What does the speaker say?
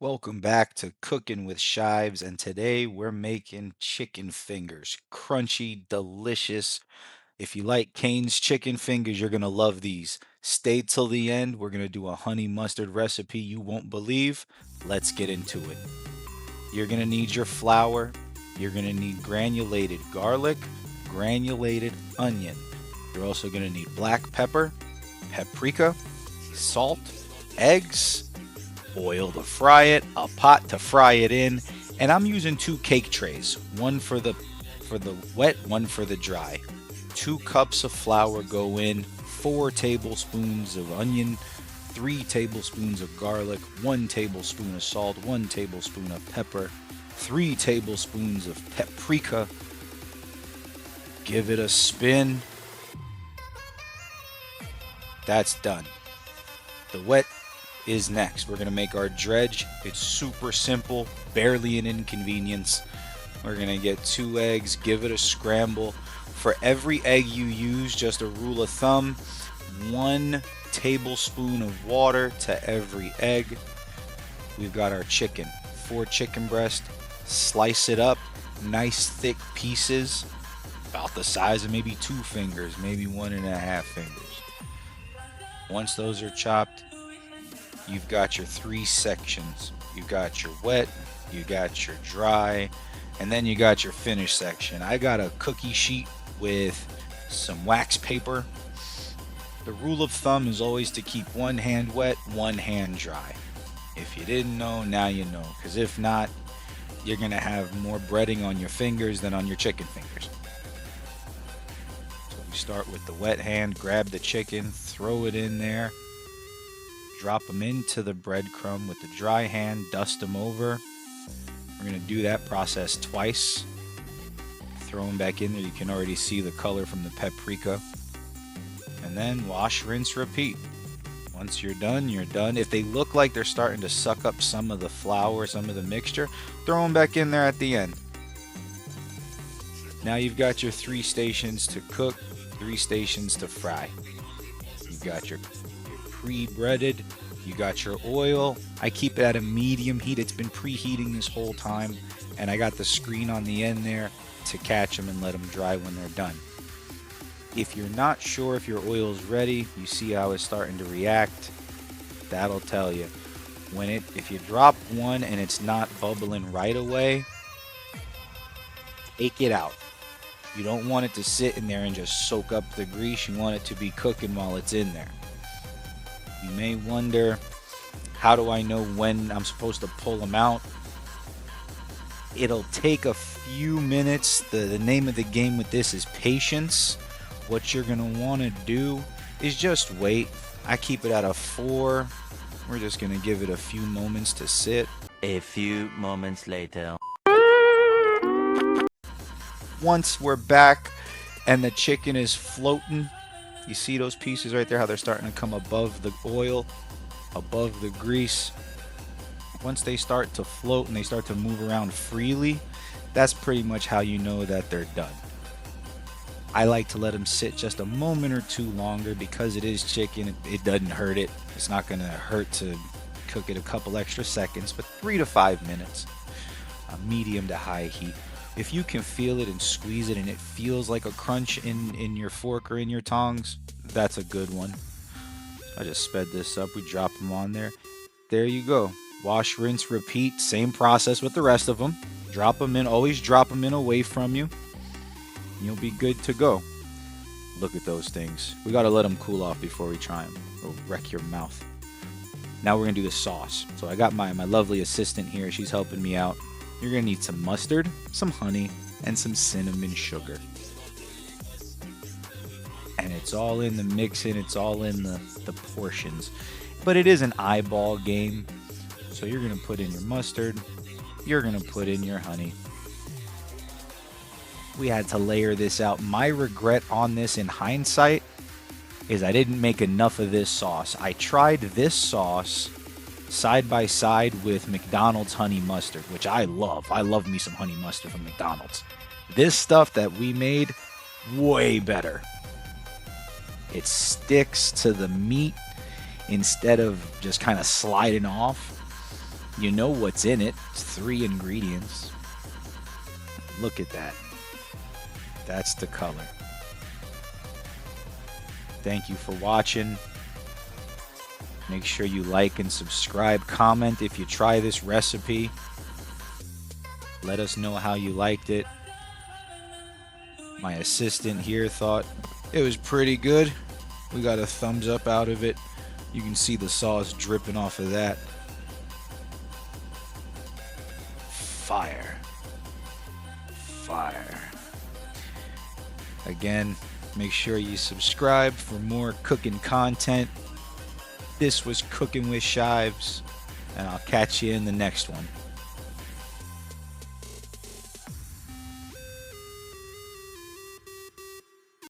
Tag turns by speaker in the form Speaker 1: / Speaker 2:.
Speaker 1: Welcome back to Cooking with Shives, and today we're making chicken fingers. Crunchy, delicious. If you like Kane's chicken fingers, you're gonna love these. Stay till the end. We're gonna do a honey mustard recipe you won't believe. Let's get into it. You're gonna need your flour. You're gonna need granulated garlic, granulated onion. You're also gonna need black pepper, paprika, salt, eggs, oil to fry it, a pot to fry it in, and I'm using two cake trays, one for the wet, one for the dry. 2 cups of flour go in, 4 tablespoons of onion, 3 tablespoons of garlic, 1 tablespoon of salt, 1 tablespoon of pepper, 3 tablespoons of paprika. Give it a spin. That's done. The wet is next. We're going to make our dredge. It's super simple, barely an inconvenience. We're going to get 2 eggs, give it a scramble. For every egg you use, just a rule of thumb, 1 tablespoon of water to every egg. We've got our chicken, 4 chicken breast. Slice it up, nice thick pieces, about the size of maybe 2 fingers, maybe 1.5 fingers. Once those are chopped, you've got your 3 sections. You've got your wet, you got your dry, and then you got your finished section. I got a cookie sheet with some wax paper. The rule of thumb is always to keep one hand wet, one hand dry. If you didn't know, now you know, because if not, you're gonna have more breading on your fingers than on your chicken fingers. So we start with the wet hand, grab the chicken, throw it in there, drop them into the breadcrumb with the dry hand, dust them over. We're going to do that process twice. Throw them back in there. You can already see the color from the paprika. And then wash, rinse, repeat. Once you're done, you're done. If they look like they're starting to suck up some of the flour, some of the mixture, throw them back in there at the end. Now you've got your 3 stations to cook, 3 stations to fry. You've got your pre-breaded, you got your oil. I keep it at a medium heat. It's been preheating this whole time, and I got the screen on the end there to catch them and let them dry when they're done. If you're not sure if your oil is ready, you see how it's starting to react. That'll tell you. If you drop one and it's not bubbling right away, take it out. You don't want it to sit in there and just soak up the grease. You want it to be cooking while it's in there. You may wonder, how do I know when I'm supposed to pull them out? It'll take a few minutes. The name of the game with this is patience. What you're going to want to do is just wait. I keep it at a 4. We're just going to give it a few moments to sit.
Speaker 2: A few moments later.
Speaker 1: Once we're back and the chicken is floating, you see those pieces right there, how they're starting to come above the oil, above the grease. Once they start to float and they start to move around freely, that's pretty much how you know that they're done. I like to let them sit just a moment or 2 longer because it is chicken. It doesn't hurt it. It's not going to hurt to cook it a couple extra seconds, but 3 to 5 minutes, a medium to high heat. If you can feel it and squeeze it and it feels like a crunch in your fork or in your tongs, that's a good one. I just sped this up. We drop them on there. There you go. Wash, rinse, repeat. Same process with the rest of them. Drop them in. Always drop them in away from you. You'll be good to go. Look at those things. We got to let them cool off before we try them. It'll wreck your mouth. Now we're going to do the sauce. So I got my lovely assistant here. She's helping me out. You're going to need some mustard, some honey, and some cinnamon sugar. And it's all in the mixing, it's all in the portions. But it is an eyeball game. So you're going to put in your mustard, you're going to put in your honey. We had to layer this out. My regret on this in hindsight is I didn't make enough of this sauce. I tried this sauce side by side with McDonald's honey mustard, which I love. I love me some honey mustard from McDonald's. This stuff that we made, way better. It sticks to the meat instead of just kind of sliding off. You know what's in it. It's 3 ingredients. Look at that. That's the color. Thank you for watching. Make sure you like and subscribe. Comment if you try this recipe. Let us know how you liked it. My assistant here thought it was pretty good. We got a thumbs up out of it. You can see the sauce dripping off of that. Fire. Fire. Again, make sure you subscribe for more cooking content. This was Cooking with Shives, and I'll catch you in the next one.